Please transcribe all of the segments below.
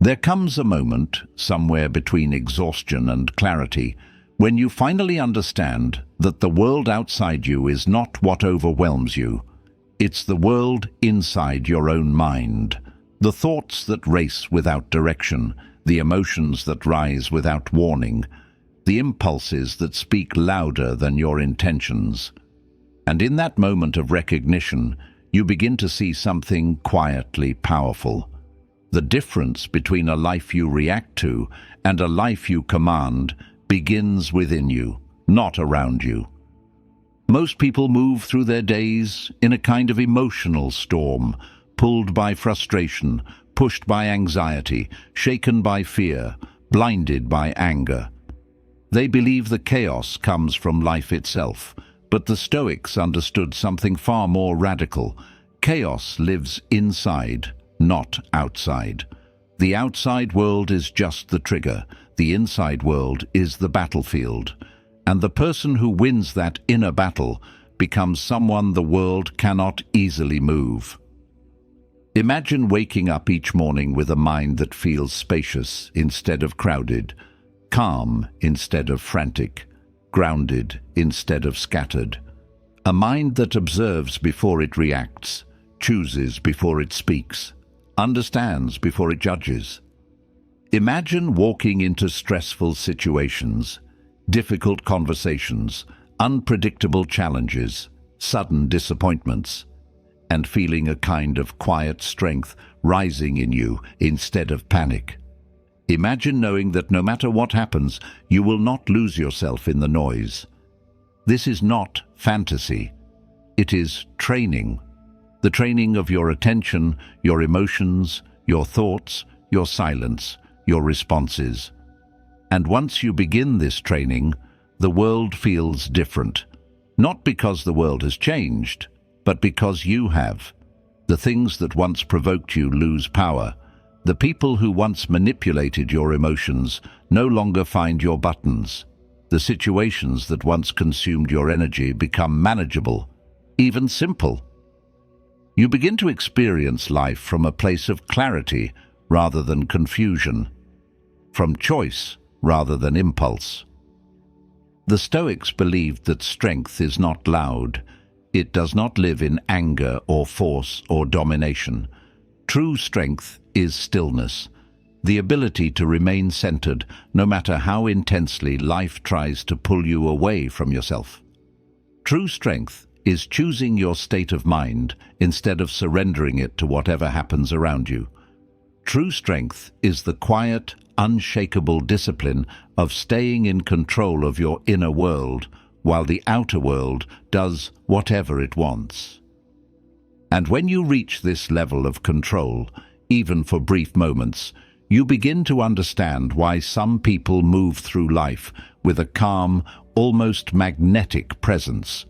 There comes a moment, somewhere between exhaustion and clarity, when you finally understand that the world outside you is not what overwhelms you. It's the world inside your own mind. The thoughts that race without direction, the emotions that rise without warning, the impulses that speak louder than your intentions. And in that moment of recognition, you begin to see something quietly powerful. The difference between a life you react to and a life you command begins within you, not around you. Most people move through their days in a kind of emotional storm, pulled by frustration, pushed by anxiety, shaken by fear, blinded by anger. They believe the chaos comes from life itself, but the Stoics understood something far more radical. Chaos lives inside, not outside. The outside world is just the trigger. The inside world is the battlefield. And the person who wins that inner battle becomes someone the world cannot easily move. Imagine waking up each morning with a mind that feels spacious instead of crowded, calm instead of frantic, grounded instead of scattered. A mind that observes before it reacts, chooses before it speaks, understands before it judges. Imagine walking into stressful situations, difficult conversations, unpredictable challenges, sudden disappointments, and feeling a kind of quiet strength rising in you instead of panic. Imagine knowing that no matter what happens, you will not lose yourself in the noise. This is not fantasy. It is training. The training of your attention, your emotions, your thoughts, your silence, your responses. And once you begin this training, the world feels different. Not because the world has changed, but because you have. The things that once provoked you lose power. The people who once manipulated your emotions no longer find your buttons. The situations that once consumed your energy become manageable, even simple. You begin to experience life from a place of clarity rather than confusion, from choice rather than impulse. The Stoics believed that strength is not loud. It does not live in anger or force or domination. True strength is stillness, the ability to remain centered no matter how intensely life tries to pull you away from yourself. True strength is choosing your state of mind instead of surrendering it to whatever happens around you. True strength is the quiet, unshakable discipline of staying in control of your inner world while the outer world does whatever it wants. And when you reach this level of control, even for brief moments, you begin to understand why some people move through life with a calm, almost magnetic presence.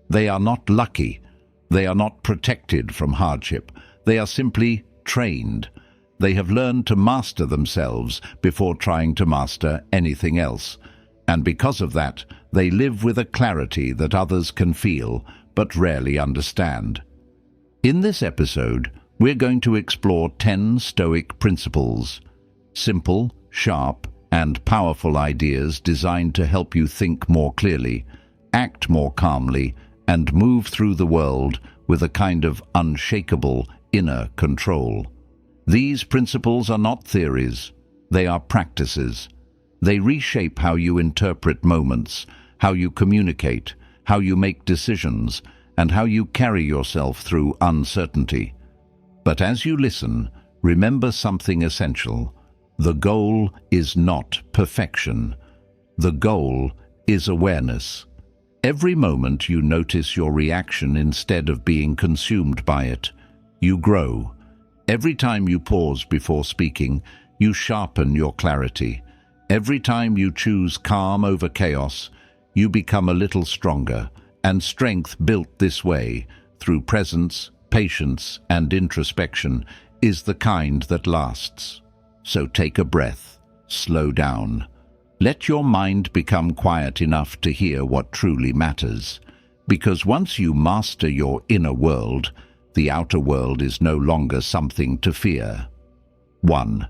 They are not lucky. They are not protected from hardship. They are simply trained. They have learned to master themselves before trying to master anything else. And because of that, they live with a clarity that others can feel but rarely understand. In this episode, we're going to explore 10 Stoic principles, simple, sharp, and powerful ideas designed to help you think more clearly, act more calmly, and move through the world with a kind of unshakable inner control. These principles are not theories, they are practices. They reshape how you interpret moments, how you communicate, how you make decisions, and how you carry yourself through uncertainty. But as you listen, remember something essential. The goal is not perfection. The goal is awareness. Every moment you notice your reaction instead of being consumed by it, you grow. Every time you pause before speaking, you sharpen your clarity. Every time you choose calm over chaos, you become a little stronger, and strength built this way, through presence, patience, and introspection, is the kind that lasts. So take a breath, slow down. Let your mind become quiet enough to hear what truly matters, because once you master your inner world, the outer world is no longer something to fear. 1.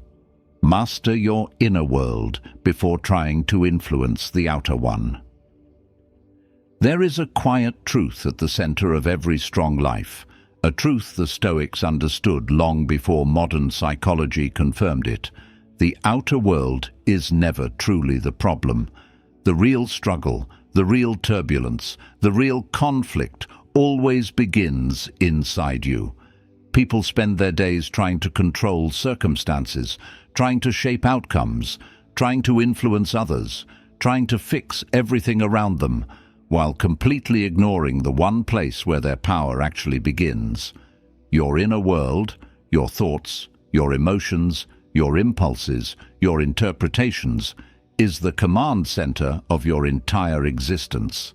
Master your inner world before trying to influence the outer one. There is a quiet truth at the center of every strong life, a truth the Stoics understood long before modern psychology confirmed it. The outer world is never truly the problem. The real struggle, the real turbulence, the real conflict always begins inside you. People spend their days trying to control circumstances, trying to shape outcomes, trying to influence others, trying to fix everything around them, while completely ignoring the one place where their power actually begins. Your inner world, your thoughts, your emotions, your impulses, your interpretations, is the command center of your entire existence.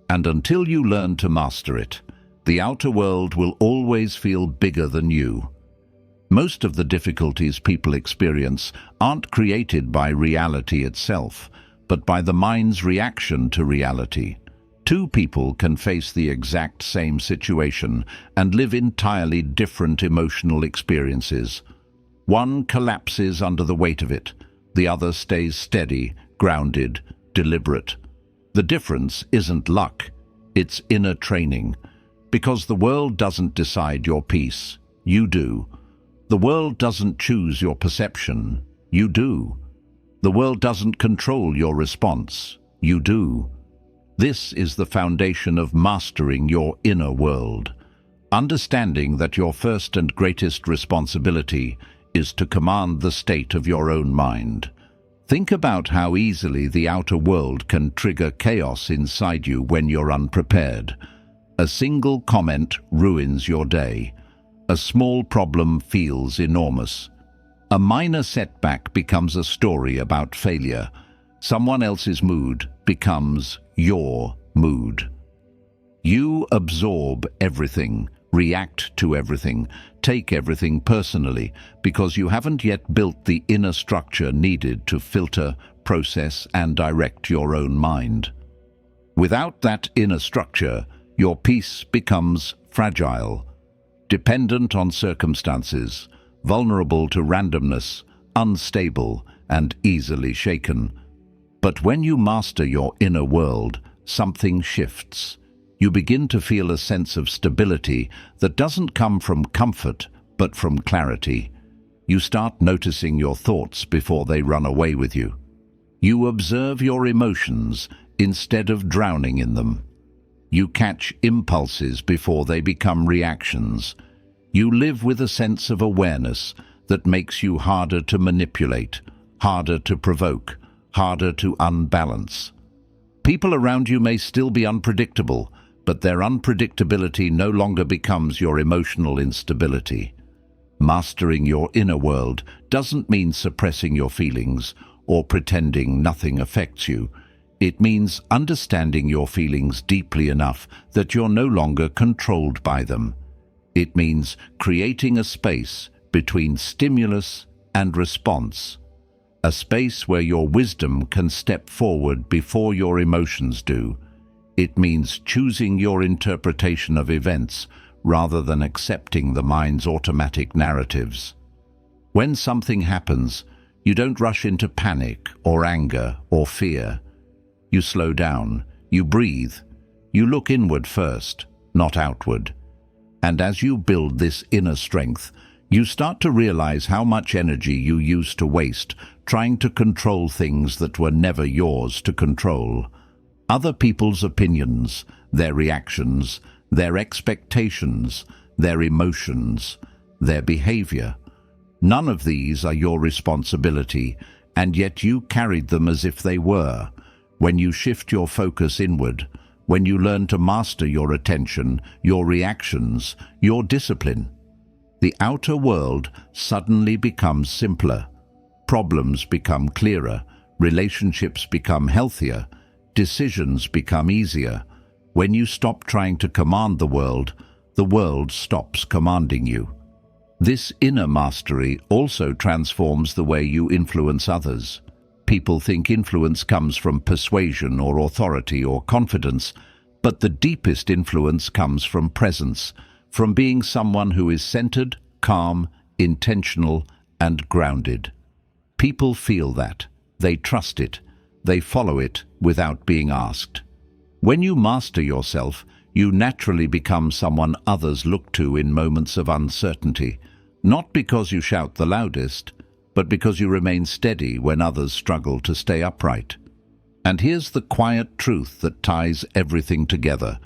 And until you learn to master it, the outer world will always feel bigger than you. Most of the difficulties people experience aren't created by reality itself, but by the mind's reaction to reality. Two people can face the exact same situation and live entirely different emotional experiences. One collapses under the weight of it, the other stays steady, grounded, deliberate. The difference isn't luck, it's inner training. Because the world doesn't decide your peace, you do. The world doesn't choose your perception, you do. The world doesn't control your response, you do. This is the foundation of mastering your inner world. Understanding that your first and greatest responsibility is to command the state of your own mind. Think about how easily the outer world can trigger chaos inside you when you're unprepared. A single comment ruins your day. A small problem feels enormous. A minor setback becomes a story about failure. Someone else's mood becomes your mood. You absorb everything, react to everything, take everything personally, because you haven't yet built the inner structure needed to filter, process, and direct your own mind. Without that inner structure, your peace becomes fragile, dependent on circumstances, vulnerable to randomness, unstable, and easily shaken. But when you master your inner world, something shifts. You begin to feel a sense of stability that doesn't come from comfort, but from clarity. You start noticing your thoughts before they run away with you. You observe your emotions instead of drowning in them. You catch impulses before they become reactions. You live with a sense of awareness that makes you harder to manipulate, harder to provoke, harder to unbalance. People around you may still be unpredictable, but their unpredictability no longer becomes your emotional instability. Mastering your inner world doesn't mean suppressing your feelings or pretending nothing affects you. It means understanding your feelings deeply enough that you're no longer controlled by them. It means creating a space between stimulus and response, a space where your wisdom can step forward before your emotions do. It means choosing your interpretation of events rather than accepting the mind's automatic narratives. When something happens, you don't rush into panic or anger or fear. You slow down, you breathe, you look inward first, not outward. And as you build this inner strength, you start to realize how much energy you used to waste trying to control things that were never yours to control. Other people's opinions, their reactions, their expectations, their emotions, their behavior. None of these are your responsibility, and yet you carried them as if they were. When you shift your focus inward, when you learn to master your attention, your reactions, your discipline, the outer world suddenly becomes simpler. Problems become clearer, relationships become healthier, decisions become easier. When you stop trying to command the world stops commanding you. This inner mastery also transforms the way you influence others. People think influence comes from persuasion or authority or confidence, but the deepest influence comes from presence, from being someone who is centered, calm, intentional, and grounded. People feel that. They trust it. They follow it without being asked. When you master yourself, you naturally become someone others look to in moments of uncertainty, not because you shout the loudest, but because you remain steady when others struggle to stay upright. And here's the quiet truth that ties everything together.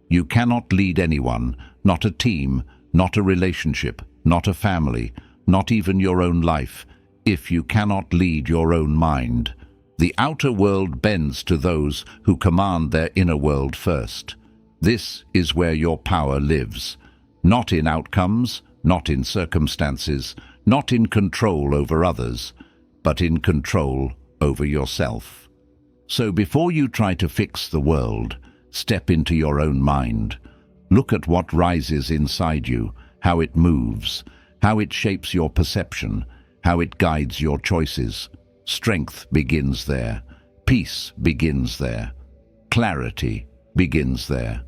You cannot lead anyone, not a team, not a relationship, not a family, not even your own life, if you cannot lead your own mind. The outer world bends to those who command their inner world first. This is where your power lives, not in outcomes, not in circumstances, not in control over others, but in control over yourself. So before you try to fix the world, step into your own mind. Look at what rises inside you, how it moves, how it shapes your perception, how it guides your choices. Strength begins there. Peace begins there. Clarity begins there.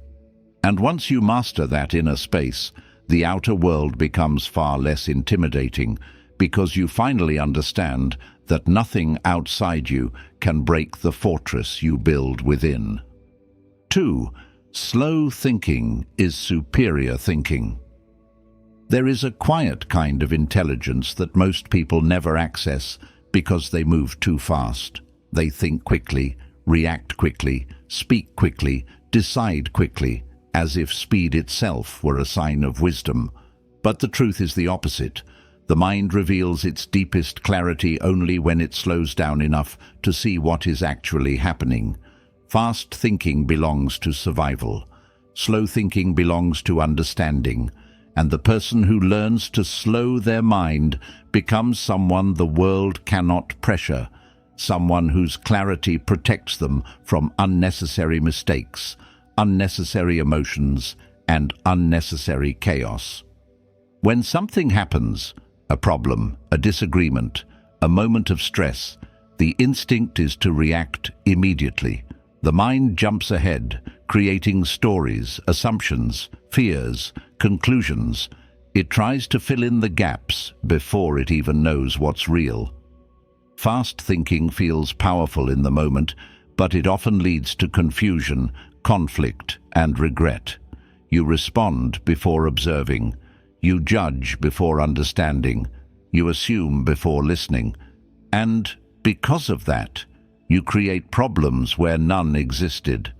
And once you master that inner space, the outer world becomes far less intimidating because you finally understand that nothing outside you can break the fortress you build within. 2. Slow thinking is superior thinking. There is a quiet kind of intelligence that most people never access because they move too fast. They think quickly, react quickly, speak quickly, decide quickly, as if speed itself were a sign of wisdom. But the truth is the opposite. The mind reveals its deepest clarity only when it slows down enough to see what is actually happening. Fast thinking belongs to survival. Slow thinking belongs to understanding. And the person who learns to slow their mind becomes someone the world cannot pressure, someone whose clarity protects them from unnecessary mistakes, unnecessary emotions, and unnecessary chaos. When something happens, a problem, a disagreement, a moment of stress, the instinct is to react immediately. The mind jumps ahead, creating stories, assumptions, fears, conclusions. It tries to fill in the gaps before it even knows what's real. Fast thinking feels powerful in the moment, but it often leads to confusion, conflict, and regret. You respond before observing. You judge before understanding. You assume before listening. And because of that, you create problems where none existed.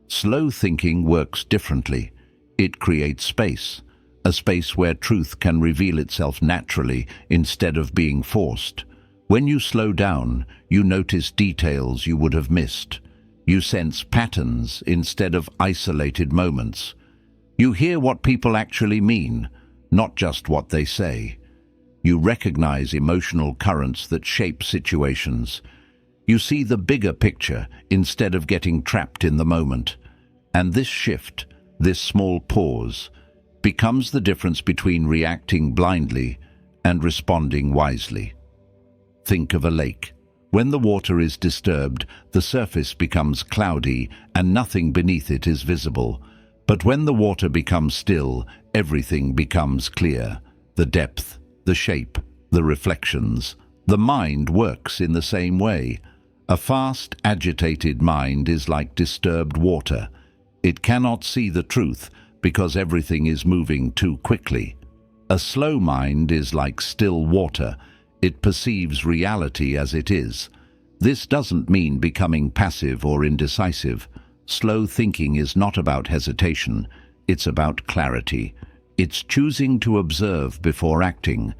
Slow thinking works differently. It creates space, a space where truth can reveal itself naturally instead of being forced. When you slow down, you notice details you would have missed. You sense patterns instead of isolated moments. You hear what people actually mean, not just what they say. You recognize emotional currents that shape situations. You see the bigger picture instead of getting trapped in the moment. And this shift, this small pause, becomes the difference between reacting blindly and responding wisely. Think of a lake. When the water is disturbed, the surface becomes cloudy and nothing beneath it is visible. But when the water becomes still, everything becomes clear. The depth, the shape, the reflections. The mind works in the same way. A fast, agitated mind is like disturbed water. It cannot see the truth because everything is moving too quickly. A slow mind is like still water. It perceives reality as it is. This doesn't mean becoming passive or indecisive. Slow thinking is not about hesitation. It's about clarity. It's choosing to observe before acting.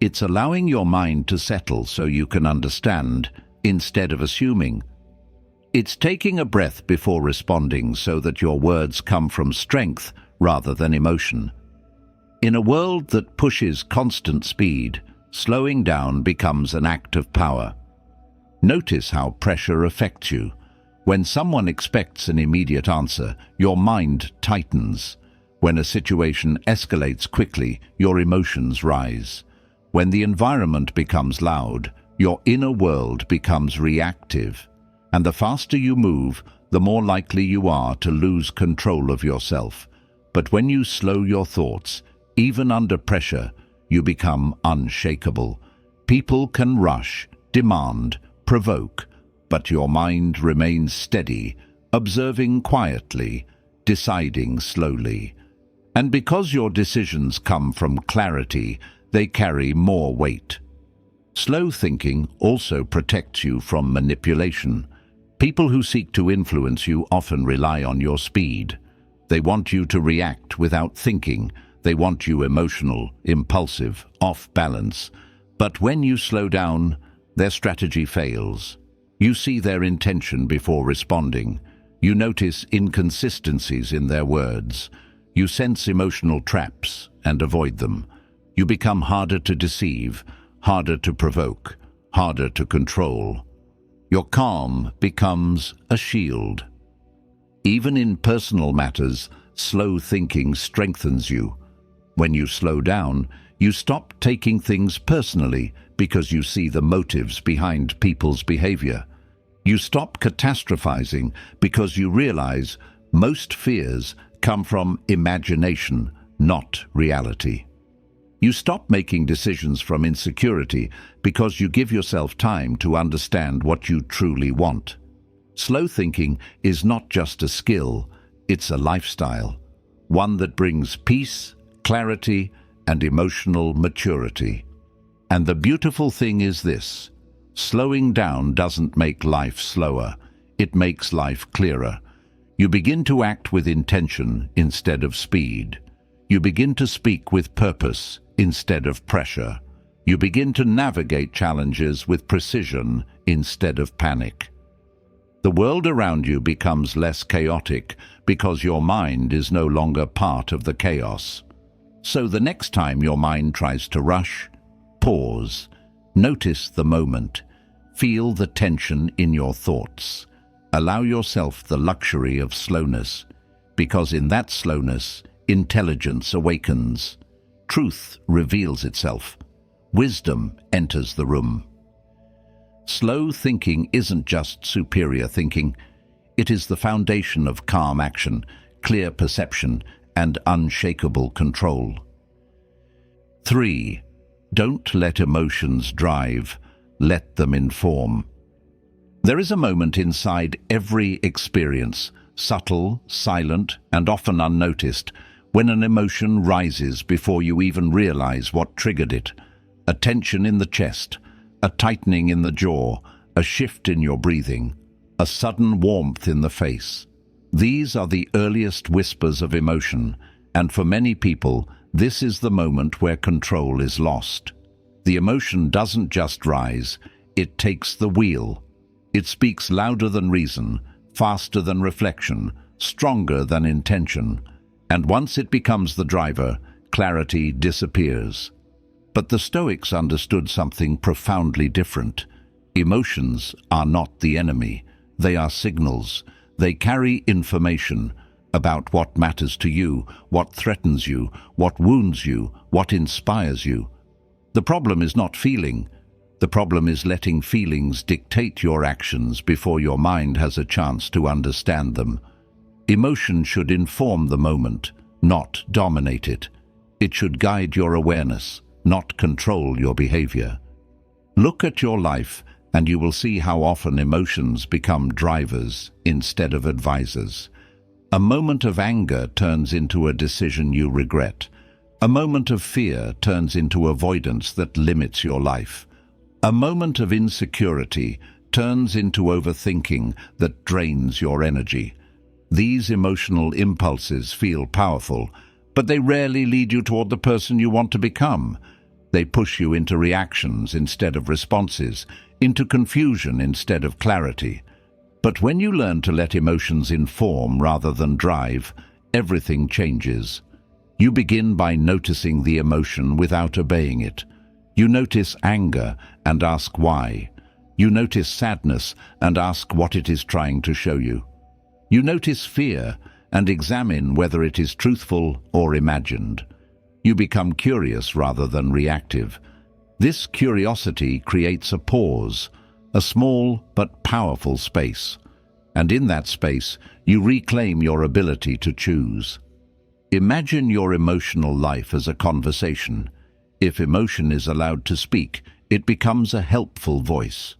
It's allowing your mind to settle so you can understand instead of assuming. It's taking a breath before responding so that your words come from strength rather than emotion. In a world that pushes constant speed, slowing down becomes an act of power. Notice how pressure affects you. When someone expects an immediate answer, your mind tightens. When a situation escalates quickly, your emotions rise. When the environment becomes loud, your inner world becomes reactive. And the faster you move, the more likely you are to lose control of yourself. But when you slow your thoughts, even under pressure, you become unshakable. People can rush, demand, provoke, but your mind remains steady, observing quietly, deciding slowly. And because your decisions come from clarity, they carry more weight. Slow thinking also protects you from manipulation. People who seek to influence you often rely on your speed. They want you to react without thinking. They want you emotional, impulsive, off balance. But when you slow down, their strategy fails. You see their intention before responding. You notice inconsistencies in their words. You sense emotional traps and avoid them. You become harder to deceive, harder to provoke, harder to control. Your calm becomes a shield. Even in personal matters, slow thinking strengthens you. When you slow down, you stop taking things personally because you see the motives behind people's behavior. You stop catastrophizing because you realize most fears come from imagination, not reality. You stop making decisions from insecurity because you give yourself time to understand what you truly want. Slow thinking is not just a skill, it's a lifestyle, one that brings peace, clarity, and emotional maturity. And the beautiful thing is this: slowing down doesn't make life slower, it makes life clearer. You begin to act with intention instead of speed. You begin to speak with purpose instead of pressure. You begin to navigate challenges with precision instead of panic. The world around you becomes less chaotic because your mind is no longer part of the chaos. So the next time your mind tries to rush, pause, notice the moment, feel the tension in your thoughts. Allow yourself the luxury of slowness, because in that slowness, intelligence awakens. Truth reveals itself. Wisdom enters the room. Slow thinking isn't just superior thinking. It is the foundation of calm action, clear perception, and unshakable control. 3. Don't let emotions drive. Let them inform. There is a moment inside every experience, subtle, silent, and often unnoticed, when an emotion rises before you even realize what triggered it. A tension in the chest, a tightening in the jaw, a shift in your breathing, a sudden warmth in the face. These are the earliest whispers of emotion, and for many people, this is the moment where control is lost. The emotion doesn't just rise, it takes the wheel. It speaks louder than reason, faster than reflection, stronger than intention. And once it becomes the driver, clarity disappears. But the Stoics understood something profoundly different. Emotions are not the enemy. They are signals. They carry information about what matters to you, what threatens you, what wounds you, what inspires you. The problem is not feeling. The problem is letting feelings dictate your actions before your mind has a chance to understand them. Emotion should inform the moment, not dominate it. It should guide your awareness, not control your behavior. Look at your life and you will see how often emotions become drivers instead of advisors. A moment of anger turns into a decision you regret. A moment of fear turns into avoidance that limits your life. A moment of insecurity turns into overthinking that drains your energy. These emotional impulses feel powerful, but they rarely lead you toward the person you want to become. They push you into reactions instead of responses, into confusion instead of clarity. But when you learn to let emotions inform rather than drive, everything changes. You begin by noticing the emotion without obeying it. You notice anger and ask why. You notice sadness and ask what it is trying to show you. You notice fear and examine whether it is truthful or imagined. You become curious rather than reactive. This curiosity creates a pause, a small but powerful space. And in that space, you reclaim your ability to choose. Imagine your emotional life as a conversation. If emotion is allowed to speak, it becomes a helpful voice.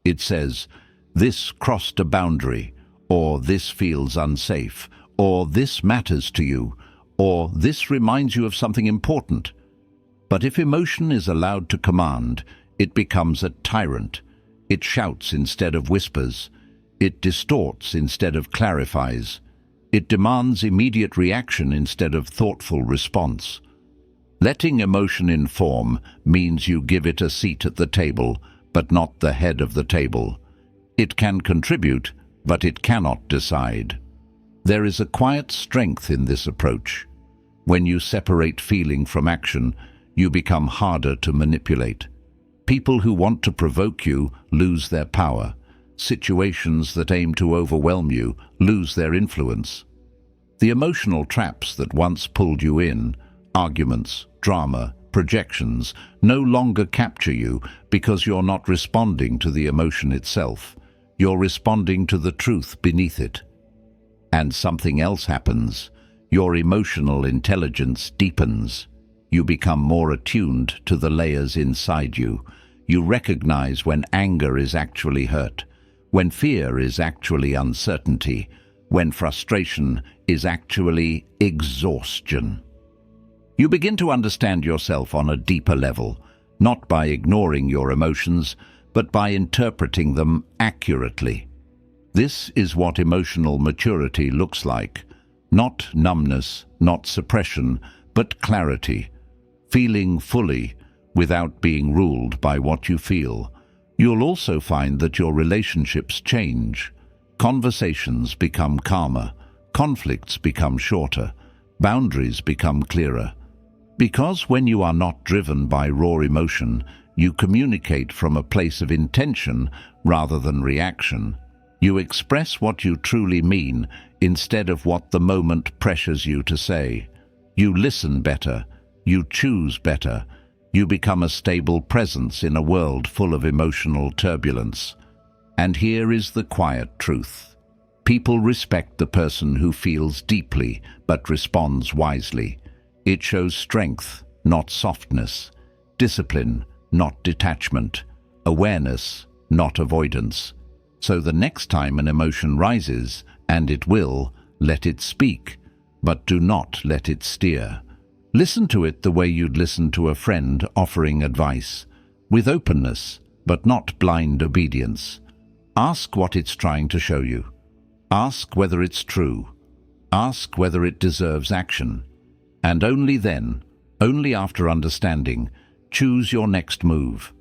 It says, "This crossed a boundary," or "This feels unsafe," or "This matters to you," or "This reminds you of something important." But if emotion is allowed to command, it becomes a tyrant. It shouts instead of whispers. It distorts instead of clarifies. It demands immediate reaction instead of thoughtful response. Letting emotion inform means you give it a seat at the table, but not the head of the table. It can contribute, but it cannot decide. There is a quiet strength in this approach. When you separate feeling from action, you become harder to manipulate. People who want to provoke you lose their power. Situations that aim to overwhelm you lose their influence. The emotional traps that once pulled you in, arguments, drama, projections, no longer capture you because you're not responding to the emotion itself. You're responding to the truth beneath it. And something else happens. Your emotional intelligence deepens. You become more attuned to the layers inside you. You recognize when anger is actually hurt, when fear is actually uncertainty, when frustration is actually exhaustion. You begin to understand yourself on a deeper level, not by ignoring your emotions, but by interpreting them accurately. This is what emotional maturity looks like. Not numbness, not suppression, but clarity. Feeling fully, without being ruled by what you feel. You'll also find that your relationships change. Conversations become calmer, conflicts become shorter, boundaries become clearer. Because when you are not driven by raw emotion, you communicate from a place of intention rather than reaction. You express what you truly mean instead of what the moment pressures you to say. You listen better, you choose better, you become a stable presence in a world full of emotional turbulence. And here is the quiet truth. People respect the person who feels deeply but responds wisely. It shows strength, not softness, discipline, not detachment, awareness, not avoidance. So the next time an emotion rises, and it will, let it speak, but do not let it steer. Listen to it the way you'd listen to a friend offering advice, with openness, but not blind obedience. Ask what it's trying to show you. Ask whether it's true. Ask whether it deserves action. And only then, only after understanding, choose your next move.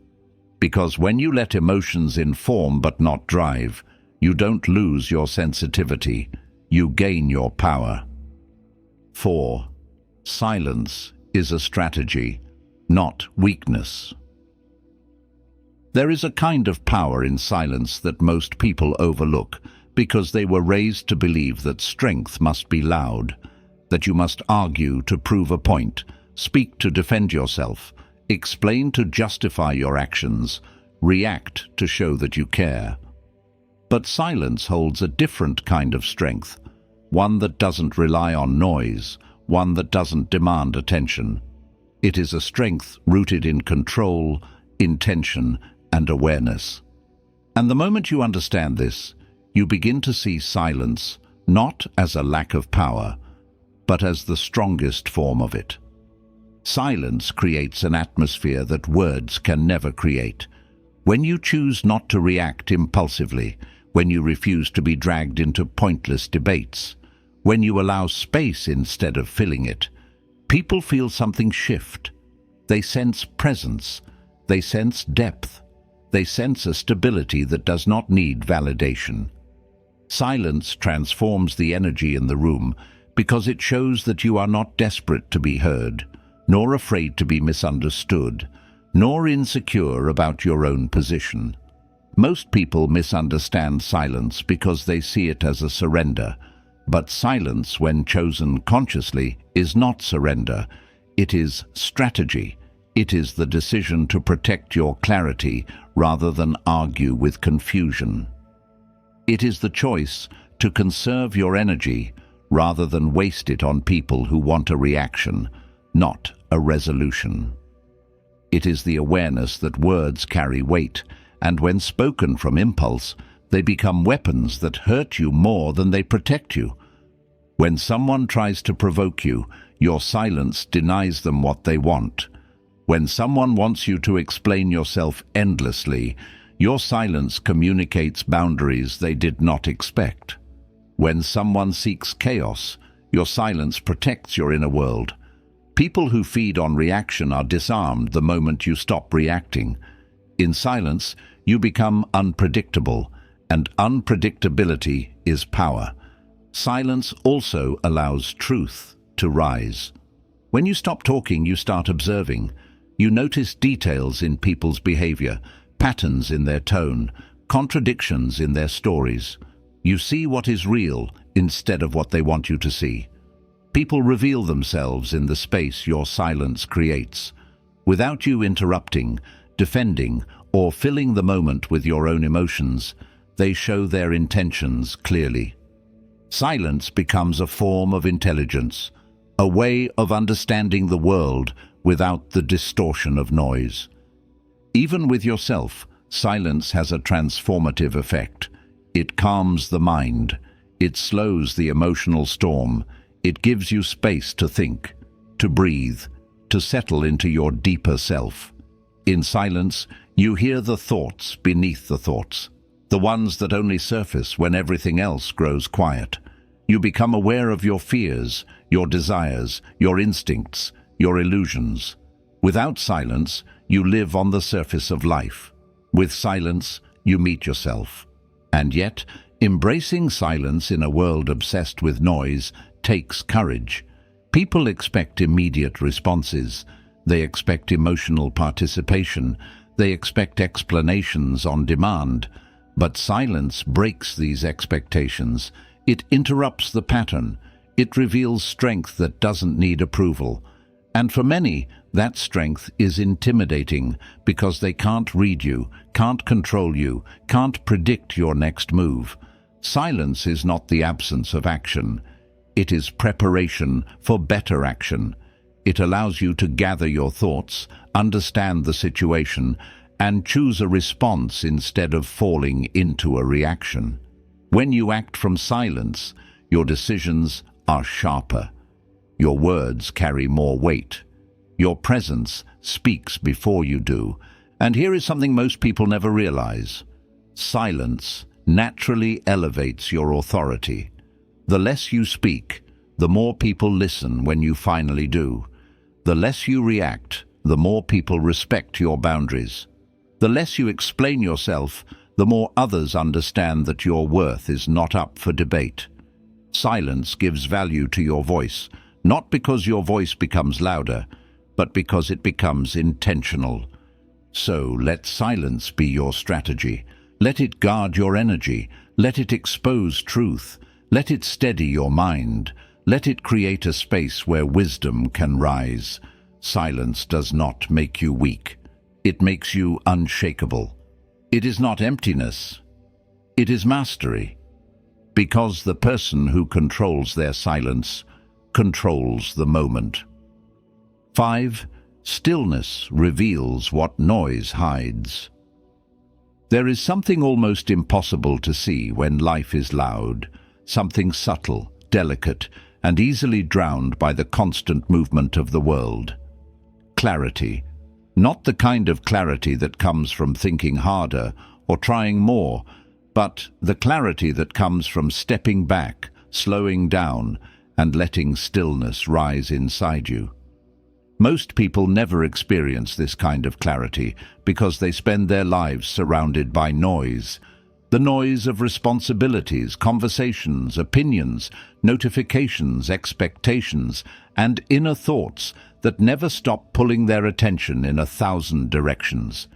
Because when you let emotions inform but not drive, you don't lose your sensitivity, you gain your power. 4. Silence is a strategy, not weakness. There is a kind of power in silence that most people overlook because they were raised to believe that strength must be loud, that you must argue to prove a point, speak to defend yourself, explain to justify your actions, react to show that you care. But silence holds a different kind of strength, one that doesn't rely on noise, one that doesn't demand attention. It is a strength rooted in control, intention, and awareness. And the moment you understand this, you begin to see silence not as a lack of power, but as the strongest form of it. Silence creates an atmosphere that words can never create. When you choose not to react impulsively, when you refuse to be dragged into pointless debates, when you allow space instead of filling it, people feel something shift. They sense presence, they sense depth, they sense a stability that does not need validation. Silence transforms the energy in the room because it shows that you are not desperate to be heard, nor afraid to be misunderstood, nor insecure about your own position. Most people misunderstand silence because they see it as a surrender, but silence, when chosen consciously, is not surrender. It is strategy. It is the decision to protect your clarity rather than argue with confusion. It is the choice to conserve your energy rather than waste it on people who want a reaction, not a resolution. It is the awareness that words carry weight, and when spoken from impulse, they become weapons that hurt you more than they protect you. When someone tries to provoke you, your silence denies them what they want. When someone wants you to explain yourself endlessly, your silence communicates boundaries they did not expect. When someone seeks chaos, your silence protects your inner world. People who feed on reaction are disarmed the moment you stop reacting. In silence, you become unpredictable, and unpredictability is power. Silence also allows truth to rise. When you stop talking, you start observing. You notice details in people's behavior, patterns in their tone, contradictions in their stories. You see what is real instead of what they want you to see. People reveal themselves in the space your silence creates. Without you interrupting, defending, or filling the moment with your own emotions, they show their intentions clearly. Silence becomes a form of intelligence, a way of understanding the world without the distortion of noise. Even with yourself, silence has a transformative effect. It calms the mind. It slows the emotional storm. It gives you space to think, to breathe, to settle into your deeper self. In silence, you hear the thoughts beneath the thoughts, the ones that only surface when everything else grows quiet. You become aware of your fears, your desires, your instincts, your illusions. Without silence, you live on the surface of life. With silence, you meet yourself. And yet, embracing silence in a world obsessed with noise takes courage. People expect immediate responses. They expect emotional participation. They expect explanations on demand. But silence breaks these expectations. It interrupts the pattern. It reveals strength that doesn't need approval. And for many, that strength is intimidating because they can't read you, can't control you, can't predict your next move. Silence is not the absence of action. It is preparation for better action. It allows you to gather your thoughts, understand the situation, and choose a response instead of falling into a reaction. When you act from silence, your decisions are sharper. Your words carry more weight. Your presence speaks before you do. And here is something most people never realize. Silence naturally elevates your authority. The less you speak, the more people listen when you finally do. The less you react, the more people respect your boundaries. The less you explain yourself, the more others understand that your worth is not up for debate. Silence gives value to your voice, not because your voice becomes louder, but because it becomes intentional. So let silence be your strategy. Let it guard your energy. Let it expose truth. Let it steady your mind. Let it create a space where wisdom can rise. Silence does not make you weak. It makes you unshakable. It is not emptiness. It is mastery. Because the person who controls their silence controls the moment. 5. Stillness reveals what noise hides. There is something almost impossible to see when life is loud, something subtle, delicate, and easily drowned by the constant movement of the world. Clarity. Not the kind of clarity that comes from thinking harder or trying more, but the clarity that comes from stepping back, slowing down, and letting stillness rise inside you. Most people never experience this kind of clarity because they spend their lives surrounded by noise. The noise of responsibilities, conversations, opinions, notifications, expectations, and inner thoughts that never stop pulling their attention in 1,000 directions.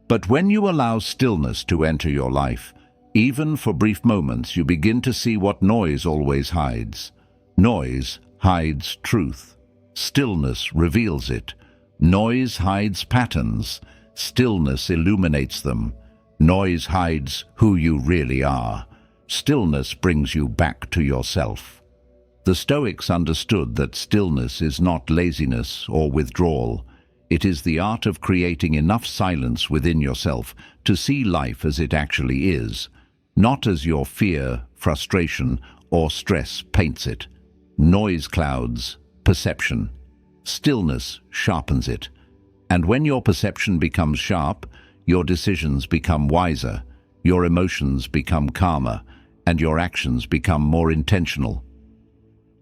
But when you allow stillness to enter your life, even for brief moments, you begin to see what noise always hides. Noise hides truth. Stillness reveals it. Noise hides patterns. Stillness illuminates them. Noise hides who you really are. Stillness brings you back to yourself. The Stoics understood that stillness is not laziness or withdrawal. It is the art of creating enough silence within yourself to see life as it actually is, not as your fear, frustration, or stress paints it. Noise clouds perception. Stillness sharpens it. And when your perception becomes sharp, your decisions become wiser, your emotions become calmer, and your actions become more intentional.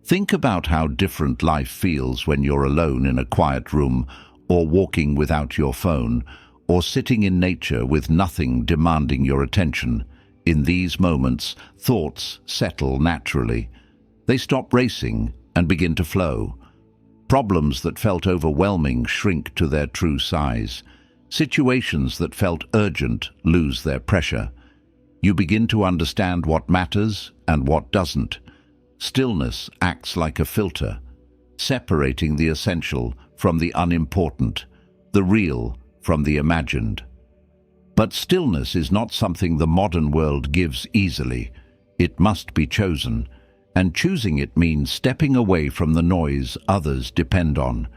Think about how different life feels when you're alone in a quiet room, or walking without your phone, or sitting in nature with nothing demanding your attention. In these moments, thoughts settle naturally. They stop racing and begin to flow. Problems that felt overwhelming shrink to their true size. Situations that felt urgent lose their pressure. You begin to understand what matters and what doesn't. Stillness acts like a filter, separating the essential from the unimportant, the real from the imagined. But stillness is not something the modern world gives easily. It must be chosen, and choosing it means stepping away from the noise others depend on.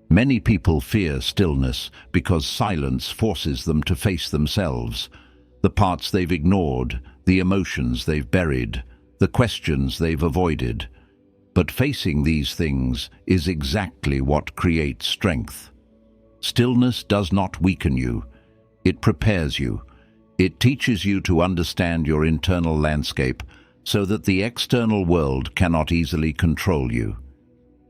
Many people fear stillness because silence forces them to face themselves, the parts they've ignored, the emotions they've buried, the questions they've avoided. But facing these things is exactly what creates strength. Stillness does not weaken you. It prepares you. It teaches you to understand your internal landscape so that the external world cannot easily control you.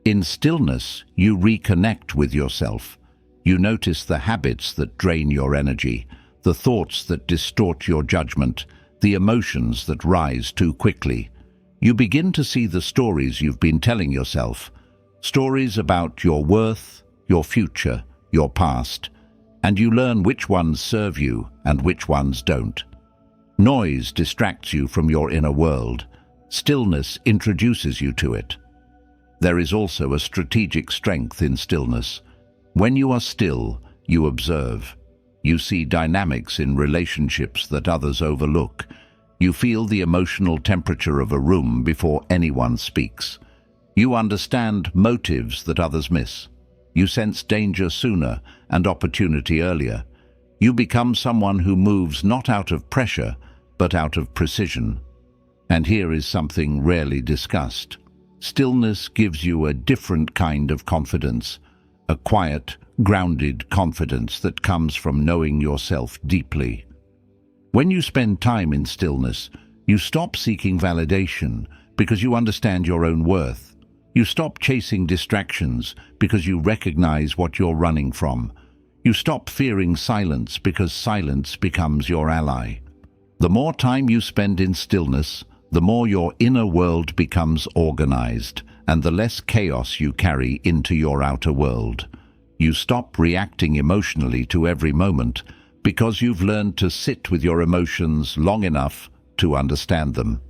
In stillness, you reconnect with yourself. You notice the habits that drain your energy, the thoughts that distort your judgment, the emotions that rise too quickly. You begin to see the stories you've been telling yourself, stories about your worth, your future, your past, and you learn which ones serve you and which ones don't. Noise distracts you from your inner world. Stillness introduces you to it. There is also a strategic strength in stillness. When you are still, you observe. You see dynamics in relationships that others overlook. You feel the emotional temperature of a room before anyone speaks. You understand motives that others miss. You sense danger sooner and opportunity earlier. You become someone who moves not out of pressure, but out of precision. And here is something rarely discussed. Stillness gives you a different kind of confidence, a quiet, grounded confidence that comes from knowing yourself deeply. When you spend time in stillness, you stop seeking validation because you understand your own worth. You stop chasing distractions because you recognize what you're running from. You stop fearing silence because silence becomes your ally. The more time you spend in stillness, the more your inner world becomes organized, and the less chaos you carry into your outer world. You stop reacting emotionally to every moment because you've learned to sit with your emotions long enough to understand them.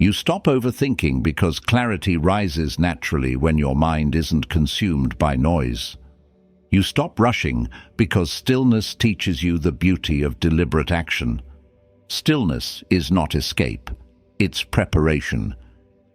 You stop overthinking because clarity rises naturally when your mind isn't consumed by noise. You stop rushing because stillness teaches you the beauty of deliberate action. Stillness is not escape. It's preparation.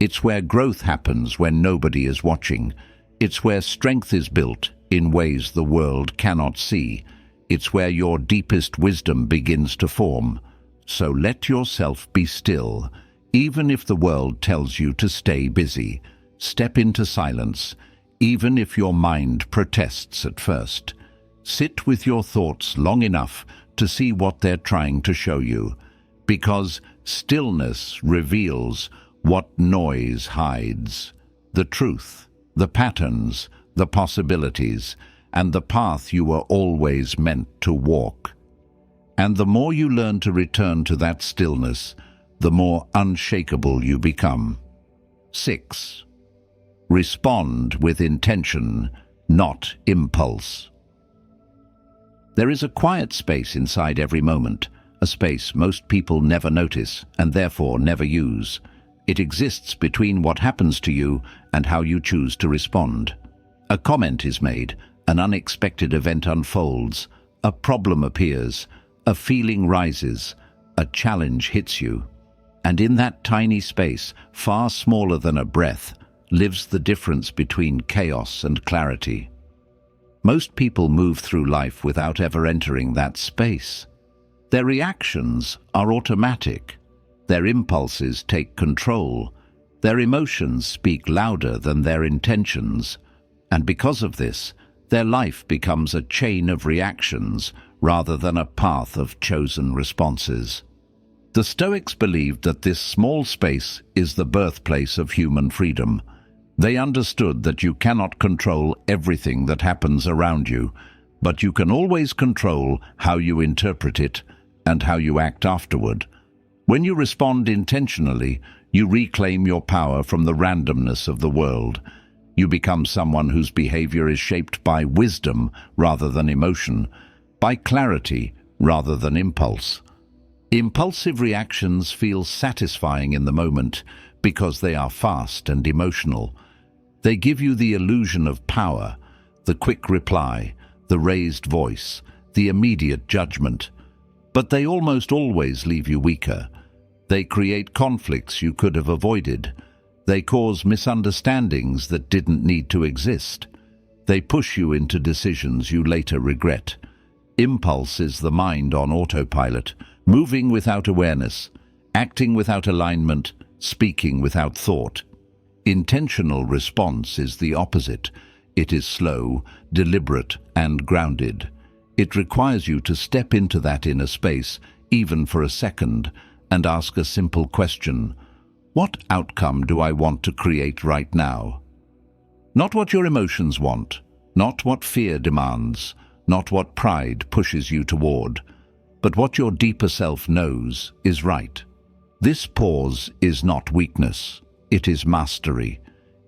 It's where growth happens when nobody is watching. It's where strength is built in ways the world cannot see. It's where your deepest wisdom begins to form. So let yourself be still. Even if the world tells you to stay busy, step into silence, even if your mind protests at first. Sit with your thoughts long enough to see what they're trying to show you, because stillness reveals what noise hides: the truth, the patterns, the possibilities, and the path you were always meant to walk. And the more you learn to return to that stillness, the more unshakable you become. 6. Respond with intention, not impulse. There is a quiet space inside every moment, a space most people never notice and therefore never use. It exists between what happens to you and how you choose to respond. A comment is made, an unexpected event unfolds, a problem appears, a feeling rises, a challenge hits you. And in that tiny space, far smaller than a breath, lives the difference between chaos and clarity. Most people move through life without ever entering that space. Their reactions are automatic. Their impulses take control. Their emotions speak louder than their intentions. And because of this, their life becomes a chain of reactions rather than a path of chosen responses. The Stoics believed that this small space is the birthplace of human freedom. They understood that you cannot control everything that happens around you, but you can always control how you interpret it and how you act afterward. When you respond intentionally, you reclaim your power from the randomness of the world. You become someone whose behavior is shaped by wisdom rather than emotion, by clarity rather than impulse. Impulsive reactions feel satisfying in the moment because they are fast and emotional. They give you the illusion of power, the quick reply, the raised voice, the immediate judgment. But they almost always leave you weaker. They create conflicts you could have avoided. They cause misunderstandings that didn't need to exist. They push you into decisions you later regret. Impulse is the mind on autopilot, moving without awareness, acting without alignment, speaking without thought. Intentional response is the opposite. It is slow, deliberate, and grounded. It requires you to step into that inner space, even for a second, and ask a simple question. What outcome do I want to create right now? Not what your emotions want, not what fear demands, not what pride pushes you toward, but what your deeper self knows is right. This pause is not weakness. It is mastery.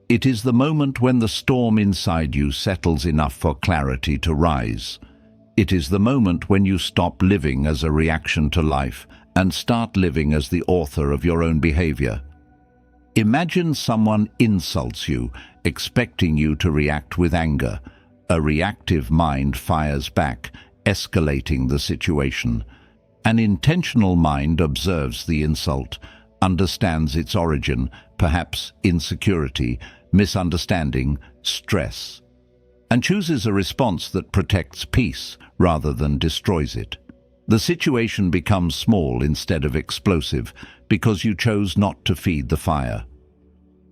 It is the moment when the storm inside you settles enough for clarity to rise. It is the moment when you stop living as a reaction to life and start living as the author of your own behavior. Imagine someone insults you, expecting you to react with anger. A reactive mind fires back, escalating the situation. An intentional mind observes the insult, understands its origin, perhaps insecurity, misunderstanding, stress, and chooses a response that protects peace rather than destroys it. The situation becomes small instead of explosive because you chose not to feed the fire.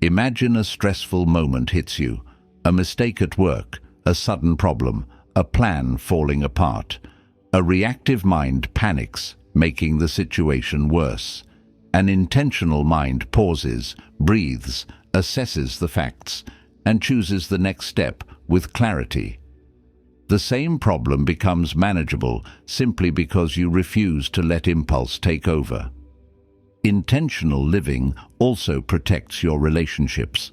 Imagine a stressful moment hits you, a mistake at work, a sudden problem, a plan falling apart. A reactive mind panics, making the situation worse. An intentional mind pauses, breathes, assesses the facts, and chooses the next step with clarity. The same problem becomes manageable simply because you refuse to let impulse take over. Intentional living also protects your relationships.